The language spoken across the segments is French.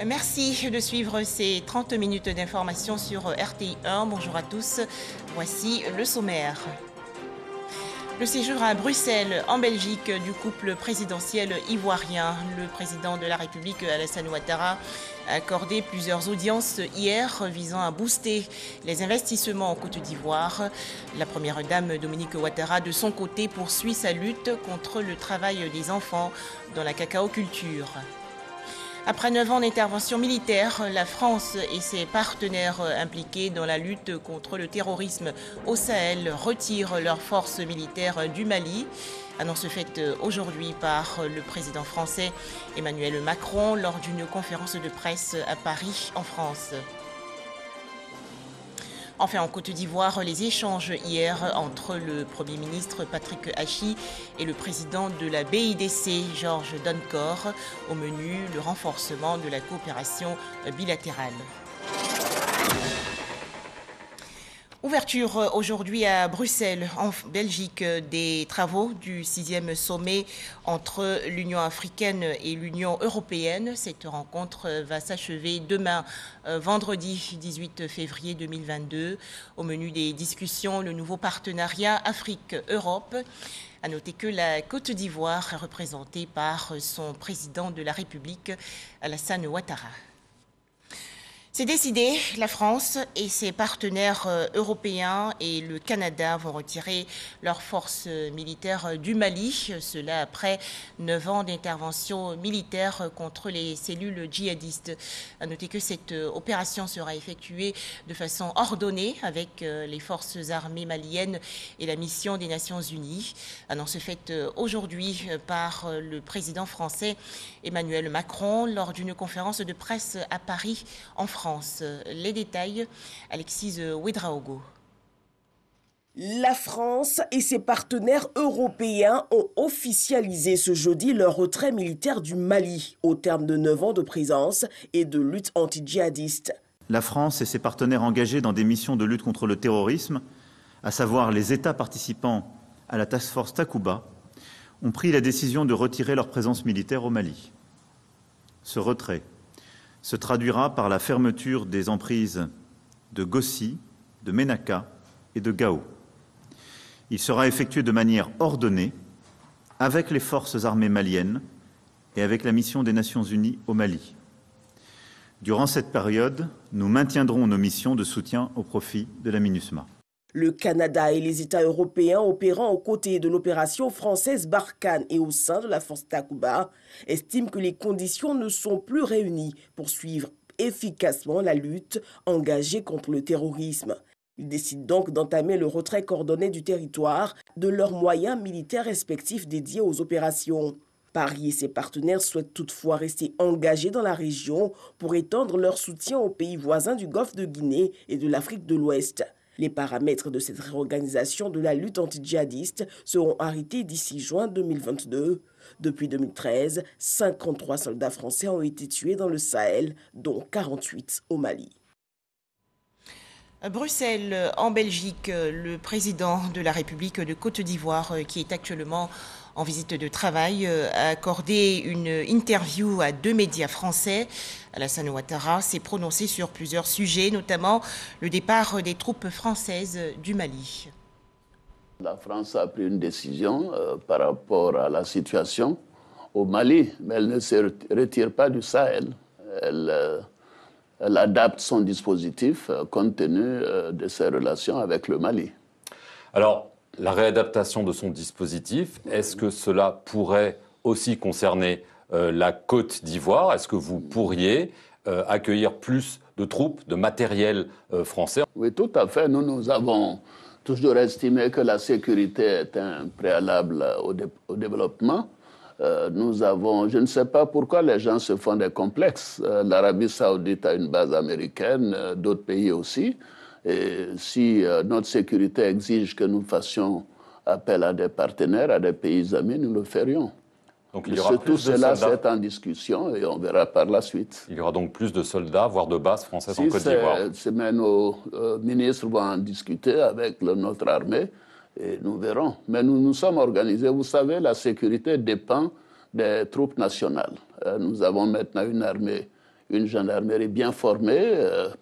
Merci de suivre ces 30 minutes d'information sur RTI 1. Bonjour à tous, voici le sommaire. Le séjour à Bruxelles, en Belgique, du couple présidentiel ivoirien. Le président de la République, Alassane Ouattara, a accordé plusieurs audiences hier visant à booster les investissements en Côte d'Ivoire. La première dame, Dominique Ouattara, de son côté, poursuit sa lutte contre le travail des enfants dans la cacaoculture. Après 9 ans d'intervention militaire, la France et ses partenaires impliqués dans la lutte contre le terrorisme au Sahel retirent leurs forces militaires du Mali. Annonce faite aujourd'hui par le président français Emmanuel Macron lors d'une conférence de presse à Paris, en France. Enfin, en Côte d'Ivoire, les échanges hier entre le Premier ministre Patrick Hachi et le président de la BIDC, Georges Doncor, au menu le renforcement de la coopération bilatérale. Ouverture aujourd'hui à Bruxelles, en Belgique, des travaux du 6e sommet entre l'Union africaine et l'Union européenne. Cette rencontre va s'achever demain, vendredi 18 février 2022. Au menu des discussions, le nouveau partenariat Afrique-Europe. À noter que la Côte d'Ivoire est représentée par son président de la République, Alassane Ouattara. C'est décidé, la France et ses partenaires européens et le Canada vont retirer leurs forces militaires du Mali. Cela après 9 ans d'intervention militaire contre les cellules djihadistes. À noter que cette opération sera effectuée de façon ordonnée avec les forces armées maliennes et la mission des Nations Unies. Annonce faite aujourd'hui par le président français Emmanuel Macron lors d'une conférence de presse à Paris, en France. Les détails, Alexis Ouedraogo. La France et ses partenaires européens ont officialisé ce jeudi leur retrait militaire du Mali, au terme de 9 ans de présence et de lutte anti-djihadiste. La France et ses partenaires engagés dans des missions de lutte contre le terrorisme, à savoir les États participants à la Task Force Takuba, ont pris la décision de retirer leur présence militaire au Mali. Ce retrait se traduira par la fermeture des emprises de Gossi, de Ménaka et de Gao. Il sera effectué de manière ordonnée avec les forces armées maliennes et avec la mission des Nations Unies au Mali. Durant cette période, nous maintiendrons nos missions de soutien au profit de la MINUSMA. Le Canada et les États européens opérant aux côtés de l'opération française Barkhane et au sein de la force Takuba estiment que les conditions ne sont plus réunies pour suivre efficacement la lutte engagée contre le terrorisme. Ils décident donc d'entamer le retrait coordonné du territoire de leurs moyens militaires respectifs dédiés aux opérations. Paris et ses partenaires souhaitent toutefois rester engagés dans la région pour étendre leur soutien aux pays voisins du Golfe de Guinée et de l'Afrique de l'Ouest. Les paramètres de cette réorganisation de la lutte anti-djihadiste seront arrêtés d'ici juin 2022. Depuis 2013, 53 soldats français ont été tués dans le Sahel, dont 48 au Mali. À Bruxelles, en Belgique, le président de la République de Côte d'Ivoire, qui est actuellement en visite de travail, a accordé une interview à 2 médias français. Alassane Ouattara s'est prononcé sur plusieurs sujets, notamment le départ des troupes françaises du Mali. La France a pris une décision par rapport à la situation au Mali, mais elle ne se retire pas du Sahel. Elle adapte son dispositif compte tenu de ses relations avec le Mali. Alors, la réadaptation de son dispositif, est-ce que cela pourrait aussi concerner la Côte d'Ivoire? Est-ce que vous pourriez accueillir plus de troupes, de matériel français? Oui, tout à fait. Nous avons toujours estimé que la sécurité est un préalable au développement. Je ne sais pas pourquoi les gens se font des complexes. L'Arabie saoudite a une base américaine, d'autres pays aussi. Et si notre sécurité exige que nous fassions appel à des partenaires, à des pays amis, nous le ferions. Donc, il y aura tout cela, c'est en discussion et on verra par la suite. Il y aura donc plus de soldats, voire de bases françaises en Côte d'Ivoire. Mais nos ministres vont en discuter avec notre armée et nous verrons. Mais nous sommes organisés. Vous savez, la sécurité dépend des troupes nationales. Nous avons maintenant une armée une gendarmerie bien formée,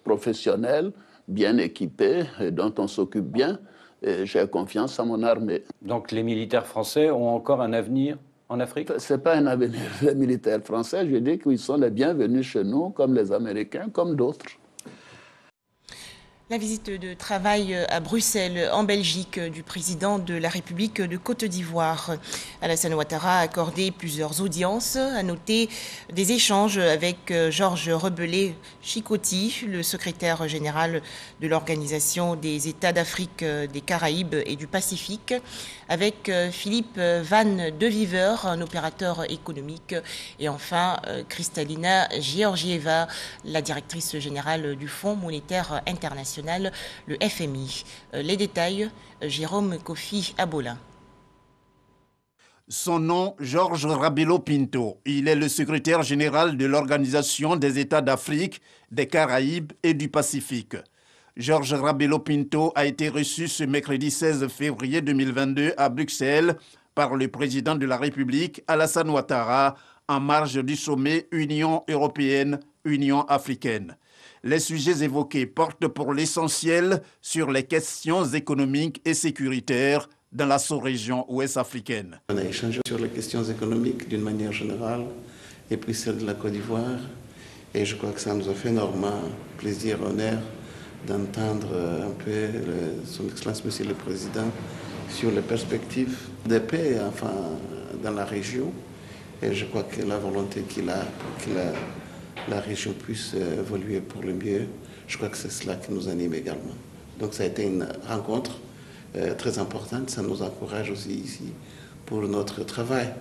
professionnelle, bien équipée, et dont on s'occupe bien. Et j'ai confiance en mon armée. Donc les militaires français ont encore un avenir en Afrique? Ce n'est pas un avenir des militaires français. Je dis qu'ils sont les bienvenus chez nous, comme les Américains, comme d'autres. La visite de travail à Bruxelles, en Belgique, du président de la République de Côte d'Ivoire. Alassane Ouattara a accordé plusieurs audiences. À noter des échanges avec Georges Rebellé-Chicoty, le secrétaire général de l'Organisation des États d'Afrique, des Caraïbes et du Pacifique, avec Philippe Van de Viver, un opérateur économique, et enfin Kristalina Georgieva, la directrice générale du Fonds monétaire international, le FMI. Les détails, Jérôme Kofi Abola. Son nom, Georges Rabello Pinto. Il est le secrétaire général de l'Organisation des États d'Afrique, des Caraïbes et du Pacifique. Georges Rabello Pinto a été reçu ce mercredi 16 février 2022 à Bruxelles par le président de la République, Alassane Ouattara, en marge du sommet Union européenne-Union africaine. Les sujets évoqués portent pour l'essentiel sur les questions économiques et sécuritaires dans la sous-région ouest africaine. On a échangé sur les questions économiques d'une manière générale et puis celle de la Côte d'Ivoire. Et je crois que ça nous a fait énormément plaisir, honneur d'entendre un peu son Excellence, Monsieur le Président, sur les perspectives de paix dans la région. Et je crois que la volonté qu'il a pour que la région puisse évoluer pour le mieux, je crois que c'est cela qui nous anime également. Donc ça a été une rencontre très importante, ça nous encourage aussi ici pour notre travail,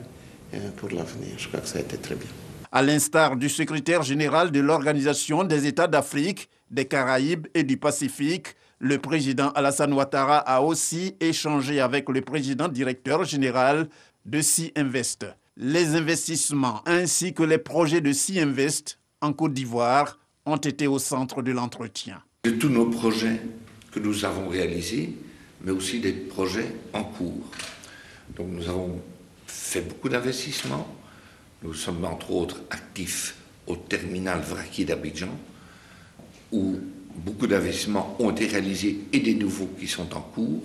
pour l'avenir. Je crois que ça a été très bien. À l'instar du secrétaire général de l'Organisation des États d'Afrique, des Caraïbes et du Pacifique, le président Alassane Ouattara a aussi échangé avec le président directeur général de Sea Invest. Les investissements ainsi que les projets de Sea Invest en Côte d'Ivoire ont été au centre de l'entretien. De tous nos projets que nous avons réalisés, mais aussi des projets en cours. Donc nous avons fait beaucoup d'investissements. Nous sommes entre autres actifs au terminal vraquier d'Abidjan, où beaucoup d'investissements ont été réalisés et des nouveaux qui sont en cours.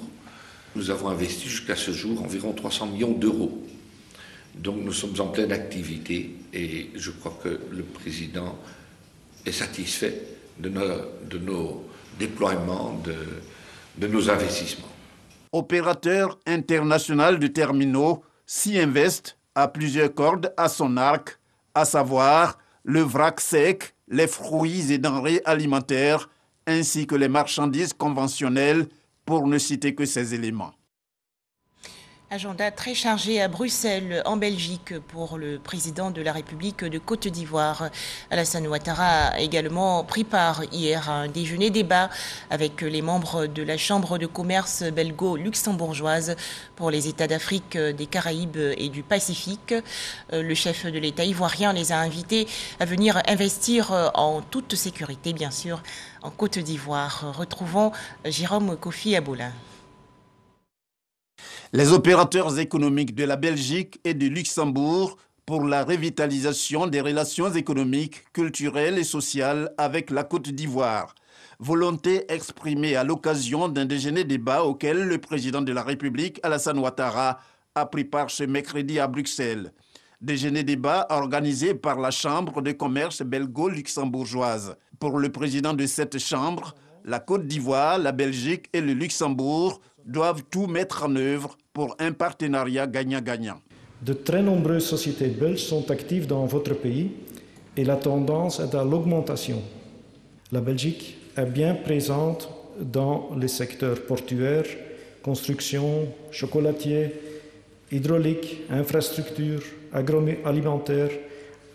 Nous avons investi jusqu'à ce jour environ 300 millions d'euros. Donc nous sommes en pleine activité et je crois que le président est satisfait de nos déploiements, de nos investissements. Opérateur international de terminaux, Sea Invest a plusieurs cordes à son arc, à savoir le vrac sec, les fruits et denrées alimentaires, ainsi que les marchandises conventionnelles, pour ne citer que ces éléments. Agenda très chargé à Bruxelles, en Belgique, pour le président de la République de Côte d'Ivoire. Alassane Ouattara a également pris part hier à un déjeuner débat avec les membres de la Chambre de commerce belgo-luxembourgeoise pour les États d'Afrique, des Caraïbes et du Pacifique. Le chef de l'État ivoirien les a invités à venir investir en toute sécurité, bien sûr, en Côte d'Ivoire. Retrouvons Jérôme Kofi Abola. Les opérateurs économiques de la Belgique et du Luxembourg pour la revitalisation des relations économiques, culturelles et sociales avec la Côte d'Ivoire. Volonté exprimée à l'occasion d'un déjeuner-débat auquel le président de la République, Alassane Ouattara, a pris part ce mercredi à Bruxelles. Déjeuner-débat organisé par la Chambre de commerce belgo-luxembourgeoise. Pour le président de cette chambre, la Côte d'Ivoire, la Belgique et le Luxembourg doivent tout mettre en œuvre pour un partenariat gagnant-gagnant. De très nombreuses sociétés belges sont actives dans votre pays et la tendance est à l'augmentation. La Belgique est bien présente dans les secteurs portuaires, construction, chocolatier, hydraulique, infrastructure, agroalimentaire,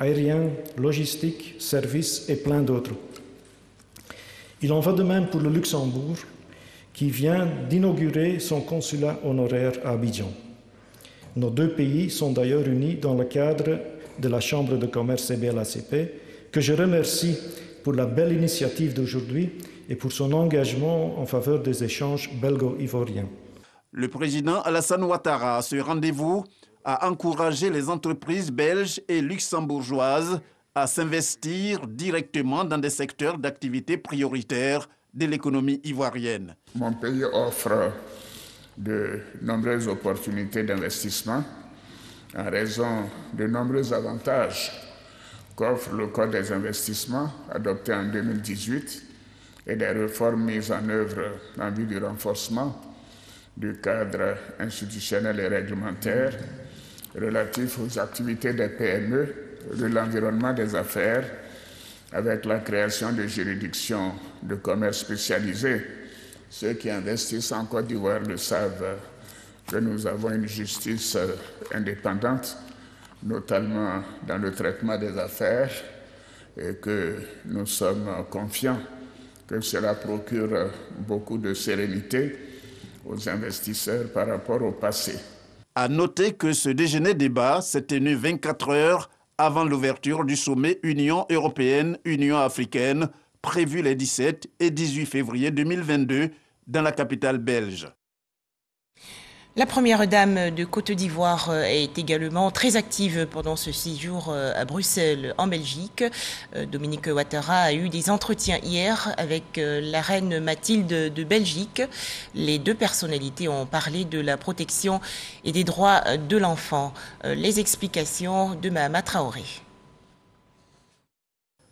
aérien, logistique, services et plein d'autres. Il en va de même pour le Luxembourg, qui vient d'inaugurer son consulat honoraire à Abidjan. Nos deux pays sont d'ailleurs unis dans le cadre de la Chambre de commerce CBLACP, que je remercie pour la belle initiative d'aujourd'hui et pour son engagement en faveur des échanges belgo-ivoiriens. Le président Alassane Ouattara, à ce rendez-vous, a encouragé les entreprises belges et luxembourgeoises à s'investir directement dans des secteurs d'activité prioritaires de l'économie ivoirienne. Mon pays offre de nombreuses opportunités d'investissement en raison de nombreux avantages qu'offre le Code des investissements adopté en 2018 et des réformes mises en œuvre en vue du renforcement du cadre institutionnel et réglementaire relatif aux activités des PME, de l'environnement des affaires, avec la création de juridictions de commerce spécialisées. Ceux qui investissent en Côte d'Ivoire le savent que nous avons une justice indépendante, notamment dans le traitement des affaires, et que nous sommes confiants que cela procure beaucoup de sérénité aux investisseurs par rapport au passé. À noter que ce déjeuner-débat s'est tenu 24 heures avant l'ouverture du sommet Union européenne-Union africaine, prévu les 17 et 18 février 2022 dans la capitale belge. La première dame de Côte d'Ivoire est également très active pendant ce séjour à Bruxelles, en Belgique. Dominique Ouattara a eu des entretiens hier avec la reine Mathilde de Belgique. Les deux personnalités ont parlé de la protection et des droits de l'enfant. Les explications de Mahama Traoré.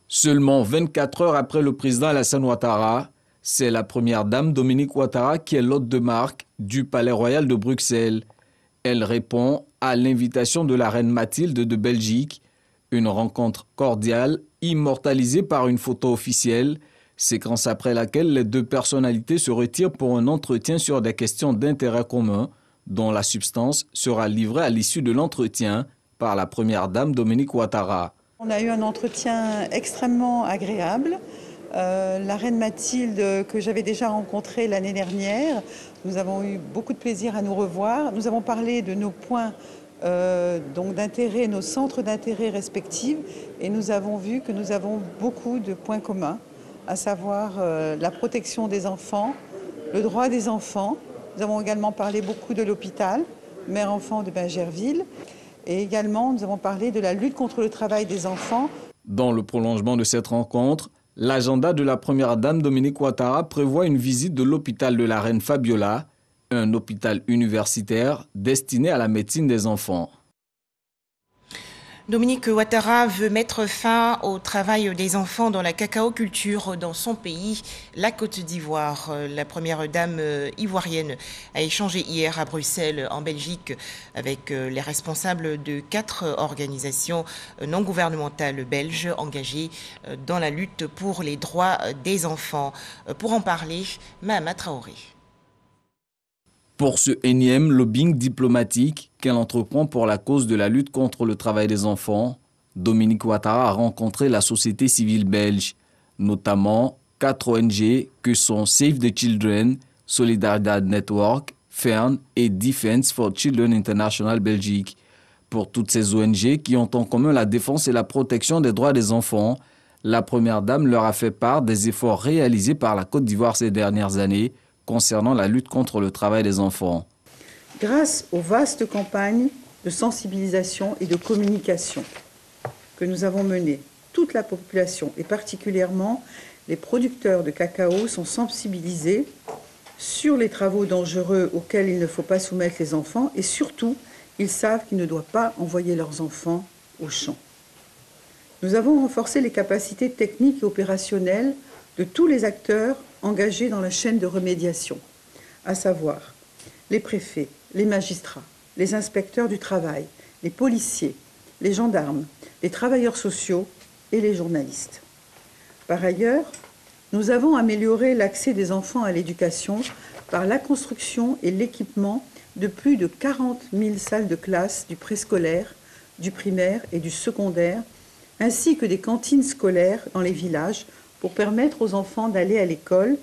Seulement 24 heures après le président Alassane Ouattara, c'est la première dame Dominique Ouattara qui est l'hôte de marque du Palais Royal de Bruxelles. Elle répond à l'invitation de la reine Mathilde de Belgique, une rencontre cordiale, immortalisée par une photo officielle, séquence après laquelle les deux personnalités se retirent pour un entretien sur des questions d'intérêt commun, dont la substance sera livrée à l'issue de l'entretien par la première dame Dominique Ouattara. On a eu un entretien extrêmement agréable. La reine Mathilde, que j'avais déjà rencontrée l'année dernière, nous avons eu beaucoup de plaisir à nous revoir. Nous avons parlé de nos points d'intérêt, nos centres d'intérêt respectifs, et nous avons vu que nous avons beaucoup de points communs, à savoir la protection des enfants, le droit des enfants. Nous avons également parlé beaucoup de l'hôpital, mère-enfant de Bingerville, et également nous avons parlé de la lutte contre le travail des enfants. Dans le prolongement de cette rencontre, l'agenda de la première dame Dominique Ouattara prévoit une visite de l'hôpital de la Reine Fabiola, un hôpital universitaire destiné à la médecine des enfants. Dominique Ouattara veut mettre fin au travail des enfants dans la cacaoculture dans son pays, la Côte d'Ivoire. La première dame ivoirienne a échangé hier à Bruxelles, en Belgique, avec les responsables de 4 organisations non gouvernementales belges engagées dans la lutte pour les droits des enfants. Pour en parler, Mahama Traoré. Pour ce énième lobbying diplomatique qu'elle entreprend pour la cause de la lutte contre le travail des enfants, Dominique Ouattara a rencontré la société civile belge, notamment 4 ONG que sont Save the Children, Solidaridad Network, FERN et Defense for Children International Belgique. Pour toutes ces ONG qui ont en commun la défense et la protection des droits des enfants, la première dame leur a fait part des efforts réalisés par la Côte d'Ivoire ces dernières années concernant la lutte contre le travail des enfants. Grâce aux vastes campagnes de sensibilisation et de communication que nous avons menées, toute la population et particulièrement les producteurs de cacao sont sensibilisés sur les travaux dangereux auxquels il ne faut pas soumettre les enfants et surtout, ils savent qu'ils ne doivent pas envoyer leurs enfants au champ. Nous avons renforcé les capacités techniques et opérationnelles de tous les acteurs engagés dans la chaîne de remédiation, à savoir les préfets, les magistrats, les inspecteurs du travail, les policiers, les gendarmes, les travailleurs sociaux et les journalistes. Par ailleurs, nous avons amélioré l'accès des enfants à l'éducation par la construction et l'équipement de plus de 40 000 salles de classe du préscolaire, du primaire et du secondaire, ainsi que des cantines scolaires dans les villages pour permettre aux enfants d'aller à l'école,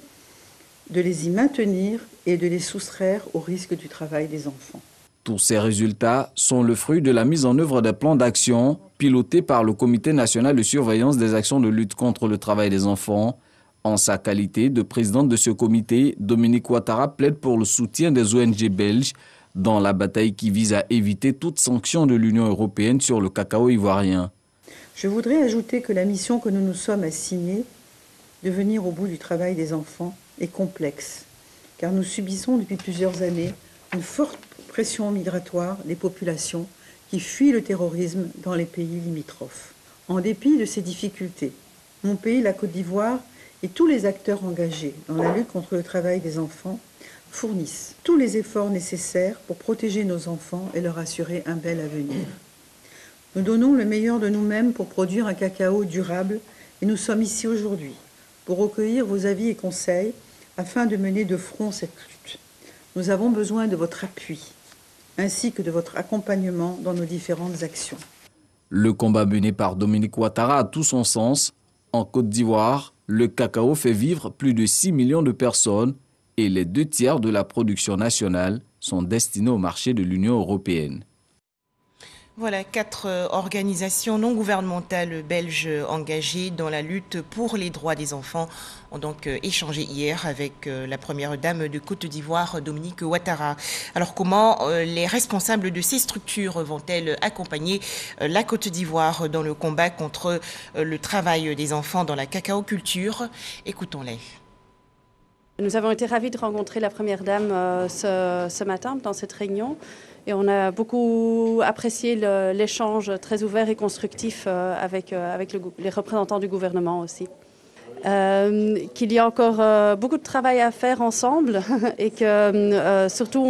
de les y maintenir et de les soustraire au risque du travail des enfants. Tous ces résultats sont le fruit de la mise en œuvre des plans d'action pilotés par le Comité national de surveillance des actions de lutte contre le travail des enfants. En sa qualité de présidente de ce comité, Dominique Ouattara plaide pour le soutien des ONG belges dans la bataille qui vise à éviter toute sanction de l'Union européenne sur le cacao ivoirien. Je voudrais ajouter que la mission que nous nous sommes assignée, de venir au bout du travail des enfants, est complexe, car nous subissons depuis plusieurs années une forte pression migratoire des populations qui fuient le terrorisme dans les pays limitrophes. En dépit de ces difficultés, mon pays, la Côte d'Ivoire, et tous les acteurs engagés dans la lutte contre le travail des enfants fournissent tous les efforts nécessaires pour protéger nos enfants et leur assurer un bel avenir. Nous donnons le meilleur de nous-mêmes pour produire un cacao durable et nous sommes ici aujourd'hui pour recueillir vos avis et conseils afin de mener de front cette lutte. Nous avons besoin de votre appui ainsi que de votre accompagnement dans nos différentes actions. Le combat mené par Dominique Ouattara a tout son sens. En Côte d'Ivoire, le cacao fait vivre plus de 6 millions de personnes et les 2/3 de la production nationale sont destinés au marché de l'Union européenne. Voilà, 4 organisations non gouvernementales belges engagées dans la lutte pour les droits des enfants ont donc échangé hier avec la première dame de Côte d'Ivoire, Dominique Ouattara. Alors comment les responsables de ces structures vont-elles accompagner la Côte d'Ivoire dans le combat contre le travail des enfants dans la cacaoculture? Écoutons-les. Nous avons été ravis de rencontrer la première dame ce matin dans cette réunion. Et on a beaucoup apprécié l'échange très ouvert et constructif avec les représentants du gouvernement aussi. Qu'il y a encore beaucoup de travail à faire ensemble et que surtout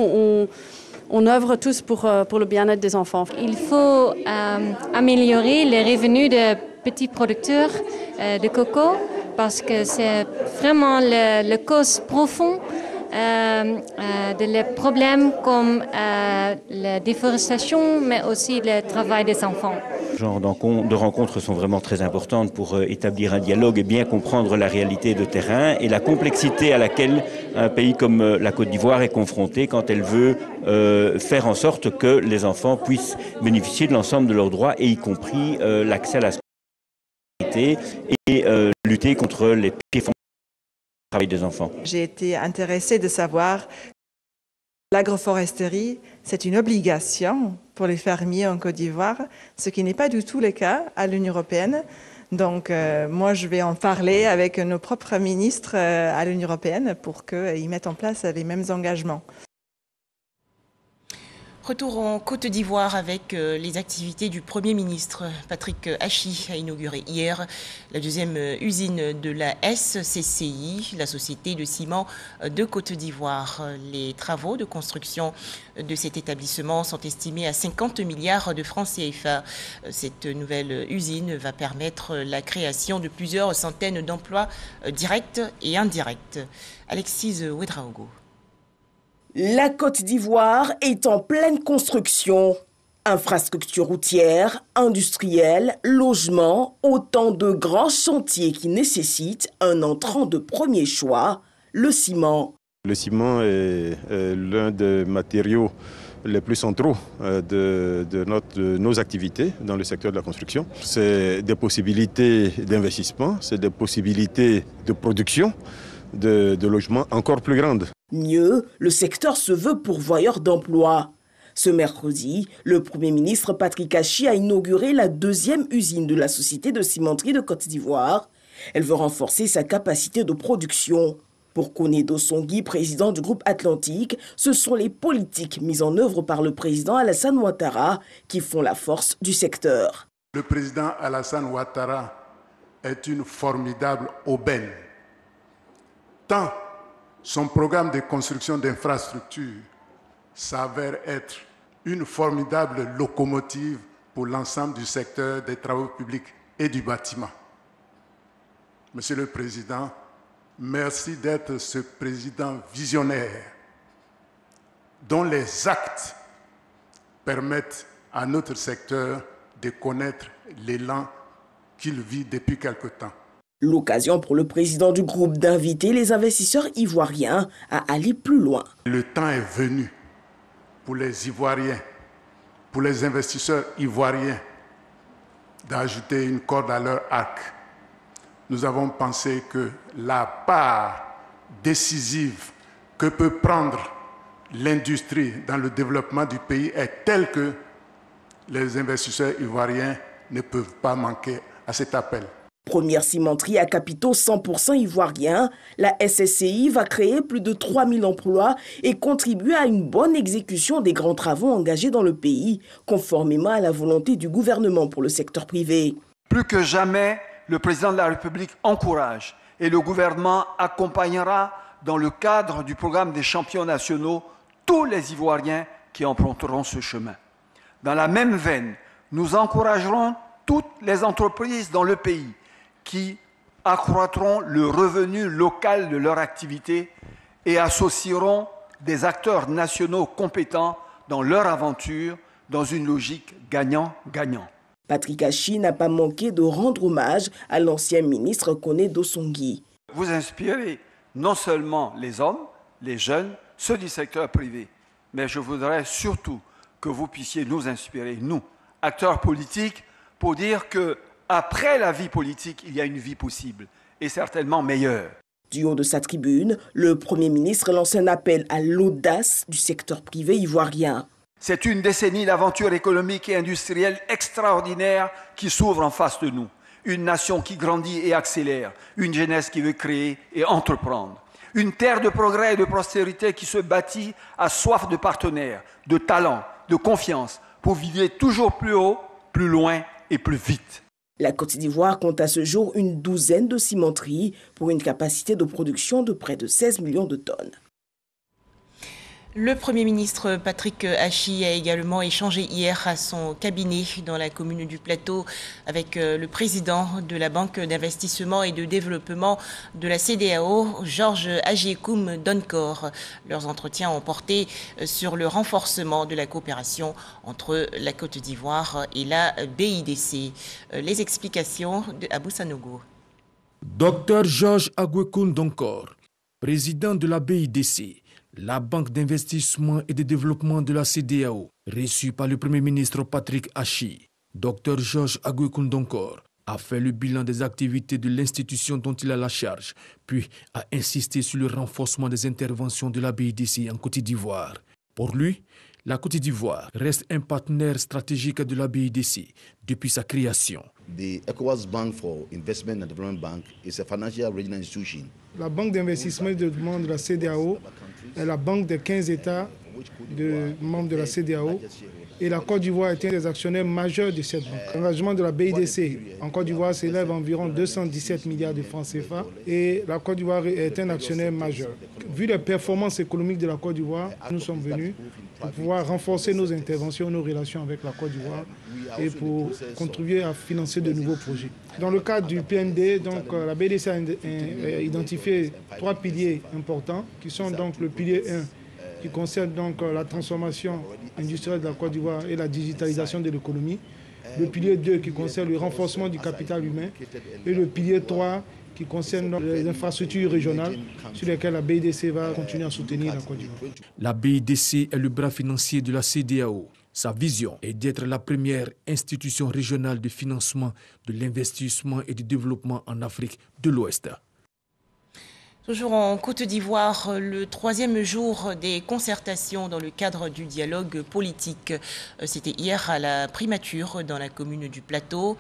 on œuvre tous pour le bien-être des enfants. Il faut améliorer les revenus des petits producteurs de coco parce que c'est vraiment le cause profond de problèmes comme la déforestation, mais aussi le travail des enfants. Ce genre de rencontres sont vraiment très importantes pour établir un dialogue et bien comprendre la réalité de terrain et la complexité à laquelle un pays comme la Côte d'Ivoire est confronté quand elle veut faire en sorte que les enfants puissent bénéficier de l'ensemble de leurs droits, et y compris l'accès à la scolarité et lutter contre les pires formes de travail des enfants. J'ai été intéressée de savoir que l'agroforesterie, c'est une obligation pour les fermiers en Côte d'Ivoire, ce qui n'est pas du tout le cas à l'Union européenne. Donc moi, je vais en parler avec nos propres ministres à l'Union européenne pour qu'ils mettent en place les mêmes engagements. Retour en Côte d'Ivoire avec les activités du Premier ministre. Patrick Hachi a inauguré hier la deuxième usine de la SCCI, la Société de ciment de Côte d'Ivoire. Les travaux de construction de cet établissement sont estimés à 50 milliards de francs CFA. Cette nouvelle usine va permettre la création de plusieurs centaines d'emplois directs et indirects. Alexis Ouedraogo. La Côte d'Ivoire est en pleine construction. Infrastructures routières, industrielles, logements, autant de grands chantiers qui nécessitent un entrant de premier choix, le ciment. Le ciment est l'un des matériaux les plus centraux de nos activités dans le secteur de la construction. C'est des possibilités d'investissement, c'est des possibilités de production, de logements encore plus grandes. Mieux, le secteur se veut pourvoyeur d'emplois. Ce mercredi, le Premier ministre Patrick Hachi a inauguré la deuxième usine de la Société de cimenterie de Côte d'Ivoire. Elle veut renforcer sa capacité de production. Pour Konedo Songui, président du groupe Atlantique, ce sont les politiques mises en œuvre par le président Alassane Ouattara qui font la force du secteur. Le président Alassane Ouattara est une formidable aubaine. Tant son programme de construction d'infrastructures s'avère être une formidable locomotive pour l'ensemble du secteur des travaux publics et du bâtiment. Monsieur le Président, merci d'être ce président visionnaire dont les actes permettent à notre secteur de connaître l'élan qu'il vit depuis quelque temps. L'occasion pour le président du groupe d'inviter les investisseurs ivoiriens à aller plus loin. Le temps est venu pour les Ivoiriens, pour les investisseurs ivoiriens, d'ajouter une corde à leur arc. Nous avons pensé que la part décisive que peut prendre l'industrie dans le développement du pays est telle que les investisseurs ivoiriens ne peuvent pas manquer à cet appel. Première cimenterie à capitaux 100% ivoiriens, la SSCI va créer plus de 3000 emplois et contribuer à une bonne exécution des grands travaux engagés dans le pays, conformément à la volonté du gouvernement pour le secteur privé. Plus que jamais, le président de la République encourage et le gouvernement accompagnera dans le cadre du programme des champions nationaux tous les Ivoiriens qui emprunteront ce chemin. Dans la même veine, nous encouragerons toutes les entreprises dans le pays qui accroîtront le revenu local de leur activité et associeront des acteurs nationaux compétents dans leur aventure dans une logique gagnant-gagnant. Patrick Achi n'a pas manqué de rendre hommage à l'ancien ministre Koné Dosongui. Vous inspirez non seulement les hommes, les jeunes, ceux du secteur privé, mais je voudrais surtout que vous puissiez nous inspirer, nous, acteurs politiques, pour dire qu'après la vie politique, il y a une vie possible, et certainement meilleure. Du haut de sa tribune, le Premier ministre lance un appel à l'audace du secteur privé ivoirien. C'est une décennie d'aventures économiques et industrielles extraordinaires qui s'ouvrent en face de nous. Une nation qui grandit et accélère, une jeunesse qui veut créer et entreprendre. Une terre de progrès et de prospérité qui se bâtit à soif de partenaires, de talents, de confiance, pour viser toujours plus haut, plus loin et plus vite. La Côte d'Ivoire compte à ce jour une douzaine de cimenteries pour une capacité de production de près de 16 millions de tonnes. Le Premier ministre Patrick Achi a également échangé hier à son cabinet dans la commune du Plateau avec le président de la Banque d'investissement et de développement de la CEDEAO, Georges Agiekoum Donkor. Leurs entretiens ont porté sur le renforcement de la coopération entre la Côte d'Ivoire et la BIDC. Les explications d'Abou Sanogo. Dr Georges Agiekoum Donkor, président de la BIDC, la Banque d'investissement et de développement de la CEDEAO, reçue par le Premier ministre Patrick Achi. Dr Georges Agiekoum Donkor a fait le bilan des activités de l'institution dont il a la charge, puis a insisté sur le renforcement des interventions de la BIDC en Côte d'Ivoire. Pour lui, la Côte d'Ivoire reste un partenaire stratégique de la BIDC depuis sa création. The ECOWAS Bank for Investment and Development Bank is a financial regional institution. La Banque d'investissement et de développement de la CEDEAO est la banque des 15 États membres de la CEDEAO. Et la Côte d'Ivoire est un des actionnaires majeurs de cette banque. L'engagement de la BIDC en Côte d'Ivoire s'élève à environ 217 milliards de francs CFA et la Côte d'Ivoire est un actionnaire majeur. Vu les performances économiques de la Côte d'Ivoire, nous sommes venus pour pouvoir renforcer nos interventions, nos relations avec la Côte d'Ivoire et pour contribuer à financer de nouveaux projets. Dans le cadre du PND, donc, la BIDC a identifié 3 piliers importants qui sont donc le pilier 1 qui concerne donc la transformation industrielle de la Côte d'Ivoire et la digitalisation de l'économie, le pilier 2 qui concerne le renforcement du capital humain et le pilier 3 qui concerne les infrastructures régionales sur lesquelles la BIDC va continuer à soutenir la Côte d'Ivoire. La BIDC est le bras financier de la CEDEAO. Sa vision est d'être la première institution régionale de financement de l'investissement et du développement en Afrique de l'Ouest. Toujours en Côte d'Ivoire, le 3e jour des concertations dans le cadre du dialogue politique. C'était hier à la primature dans la commune du Plateau.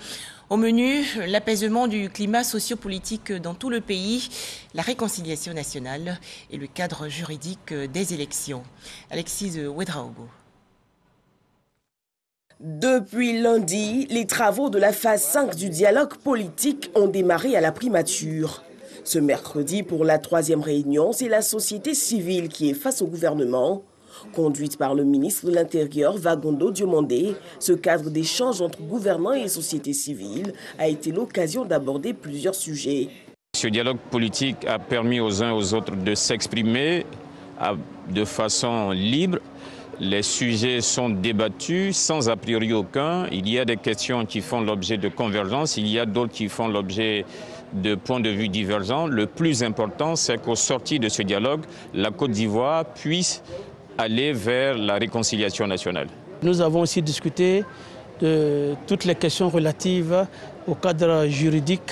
Au menu, l'apaisement du climat sociopolitique dans tout le pays, la réconciliation nationale et le cadre juridique des élections. Alexis Ouedraogo. Depuis lundi, les travaux de la phase 5 du dialogue politique ont démarré à la primature. Ce mercredi, pour la 3e réunion, c'est la société civile qui est face au gouvernement. Conduite par le ministre de l'Intérieur, Vagondo Diomandé, ce cadre d'échange entre gouvernement et société civile a été l'occasion d'aborder plusieurs sujets. Ce dialogue politique a permis aux uns aux autres de s'exprimer de façon libre. Les sujets sont débattus sans a priori aucun. Il y a des questions qui font l'objet de convergence, il y a d'autres qui font l'objet de points de vue divergents. Le plus important, c'est qu'au sortir de ce dialogue, la Côte d'Ivoire puisse aller vers la réconciliation nationale. Nous avons aussi discuté de toutes les questions relatives au cadre juridique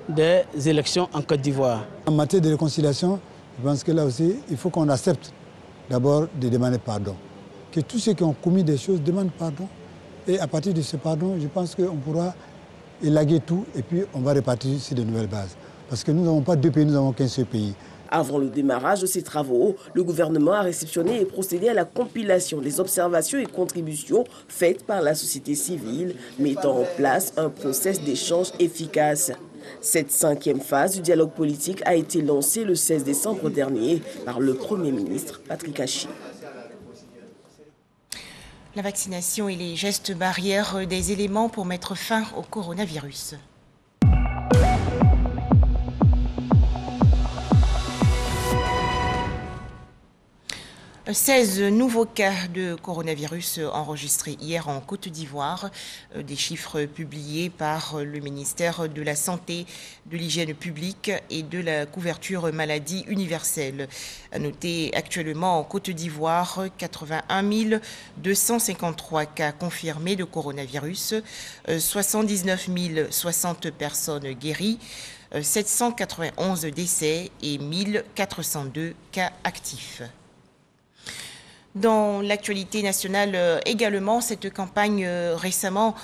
des élections en Côte d'Ivoire. En matière de réconciliation, je pense que là aussi, il faut qu'on accepte d'abord de demander pardon. Que tous ceux qui ont commis des choses demandent pardon Et à partir de ce pardon, je pense qu'on pourra élaguer tout et puis on va repartir sur de nouvelles bases. Parce que nous n'avons pas deux pays, nous n'avons qu'un seul pays. Avant le démarrage de ces travaux, le gouvernement a réceptionné et procédé à la compilation des observations et contributions faites par la société civile, mettant en place un processus d'échange efficace. Cette 5e phase du dialogue politique a été lancée le 16 décembre dernier par le Premier ministre Patrick Achi. La vaccination et les gestes barrières, des éléments pour mettre fin au coronavirus. « 16 nouveaux cas de coronavirus enregistrés hier en Côte d'Ivoire, des chiffres publiés par le ministère de la Santé, de l'Hygiène publique et de la couverture maladie universelle. À noter actuellement en Côte d'Ivoire 81 253 cas confirmés de coronavirus, 79 060 personnes guéries, 791 décès et 1402 cas actifs. Dans l'actualité nationale également, cette campagne récemment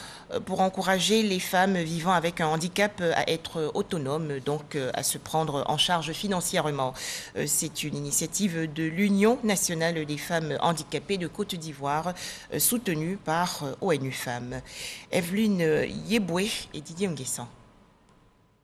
pour encourager les femmes vivant avec un handicap à être autonomes, donc à se prendre en charge financièrement. C'est une initiative de l'Union nationale des femmes handicapées de Côte d'Ivoire, soutenue par ONU Femmes. Evelyne Yeboué et Didier Nguessan.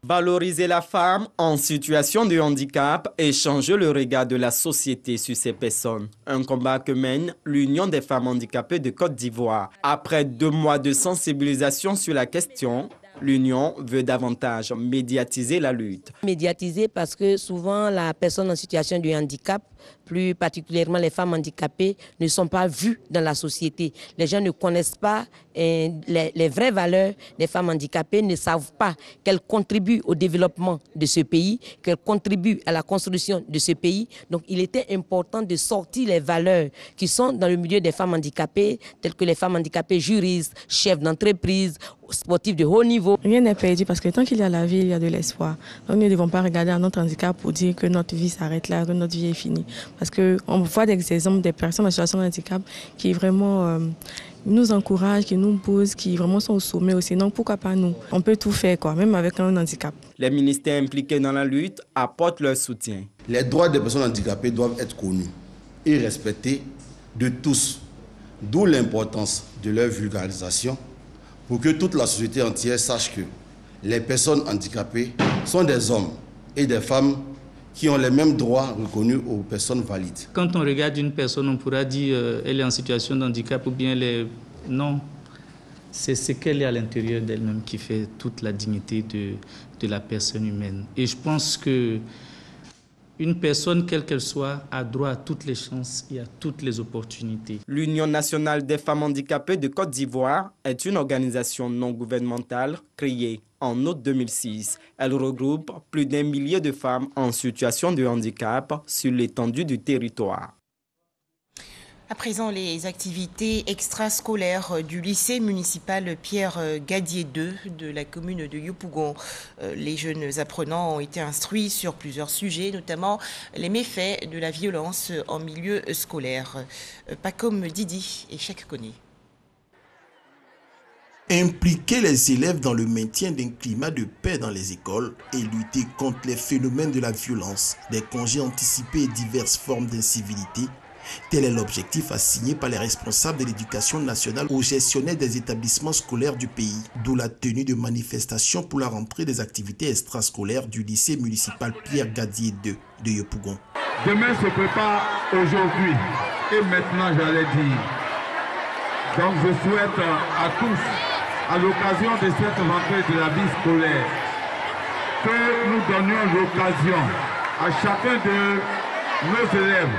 Valoriser la femme en situation de handicap et changer le regard de la société sur ces personnes. Un combat que mène l'Union des femmes handicapées de Côte d'Ivoire. Après 2 mois de sensibilisation sur la question, l'Union veut davantage médiatiser la lutte. Médiatiser parce que souvent la personne en situation de handicap, plus particulièrement les femmes handicapées, ne sont pas vues dans la société. Les gens ne connaissent pas les vraies valeurs des femmes handicapées, ne savent pas qu'elles contribuent au développement de ce pays, qu'elles contribuent à la construction de ce pays. Donc il était important de sortir les valeurs qui sont dans le milieu des femmes handicapées, telles que les femmes handicapées juristes, chefs d'entreprise, sportifs de haut niveau. Rien n'est perdu parce que tant qu'il y a la vie, il y a de l'espoir. Donc nous ne devons pas regarder à notre handicap pour dire que notre vie s'arrête là, que notre vie est finie. Parce qu'on voit des exemples des personnes en situation de handicap qui vraiment nous encouragent, qui nous poussent, qui vraiment sont au sommet aussi. Donc pourquoi pas nous? On peut tout faire, quoi, même avec un handicap. Les ministères impliqués dans la lutte apportent leur soutien. Les droits des personnes handicapées doivent être connus et respectés de tous. D'où l'importance de leur vulgarisation pour que toute la société entière sache que les personnes handicapées sont des hommes et des femmes qui ont les mêmes droits reconnus aux personnes valides. Quand on regarde une personne, on pourra dire qu'elle est en situation de handicap ou bien elle est... Non, c'est ce qu'elle est à l'intérieur d'elle-même qui fait toute la dignité de la personne humaine. Et je pense que une personne, quelle qu'elle soit, a droit à toutes les chances et à toutes les opportunités. L'Union nationale des femmes handicapées de Côte d'Ivoire est une organisation non gouvernementale créée en août 2006. Elle regroupe plus d'1 millier de femmes en situation de handicap sur l'étendue du territoire. À présent, les activités extrascolaires du lycée municipal Pierre Gadier II de la commune de Yopougon. Les jeunes apprenants ont été instruits sur plusieurs sujets, notamment les méfaits de la violence en milieu scolaire. Pas comme Didi et Cheikh Koné. Impliquer les élèves dans le maintien d'un climat de paix dans les écoles et lutter contre les phénomènes de la violence, des congés anticipés et diverses formes d'incivilité, tel est l'objectif assigné par les responsables de l'éducation nationale aux gestionnaires des établissements scolaires du pays, d'où la tenue de manifestations pour la rentrée des activités extrascolaires du lycée municipal Pierre Gadier II de Yopougon. Demain se prépare aujourd'hui et maintenant j'allais dire. Donc je souhaite à tous, à l'occasion de cette rentrée de la vie scolaire, que nous donnions l'occasion à chacun de nos élèves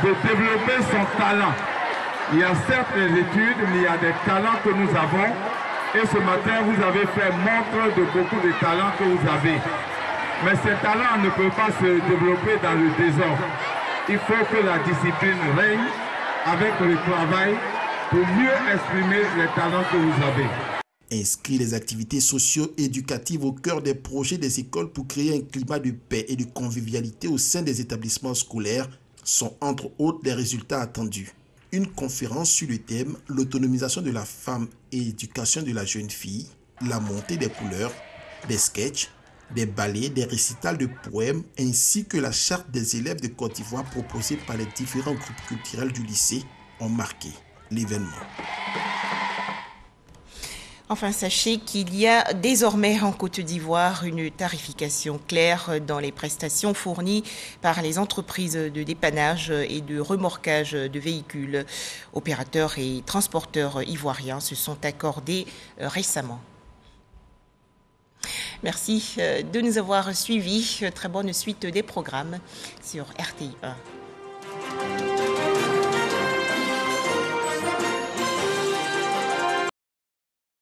de développer son talent. Il y a certes les études, mais il y a des talents que nous avons. Et ce matin, vous avez fait montre de beaucoup de talents que vous avez. Mais ces talents ne peuvent pas se développer dans le désordre. Il faut que la discipline règne avec le travail pour mieux exprimer les talents que vous avez. Inscrit les activités socio-éducatives au cœur des projets des écoles pour créer un climat de paix et de convivialité au sein des établissements scolaires sont entre autres les résultats attendus. une conférence sur le thème « L'autonomisation de la femme et l'éducation de la jeune fille, la montée des couleurs », des sketchs, des ballets, des récitals de poèmes, ainsi que la charte des élèves de Côte d'Ivoire proposée par les différents groupes culturels du lycée ont marqué l'événement. Enfin, sachez qu'il y a désormais en Côte d'Ivoire une tarification claire dans les prestations fournies par les entreprises de dépannage et de remorquage de véhicules. Opérateurs et transporteurs ivoiriens se sont accordés récemment. Merci de nous avoir suivis. Très bonne suite des programmes sur RTI 1.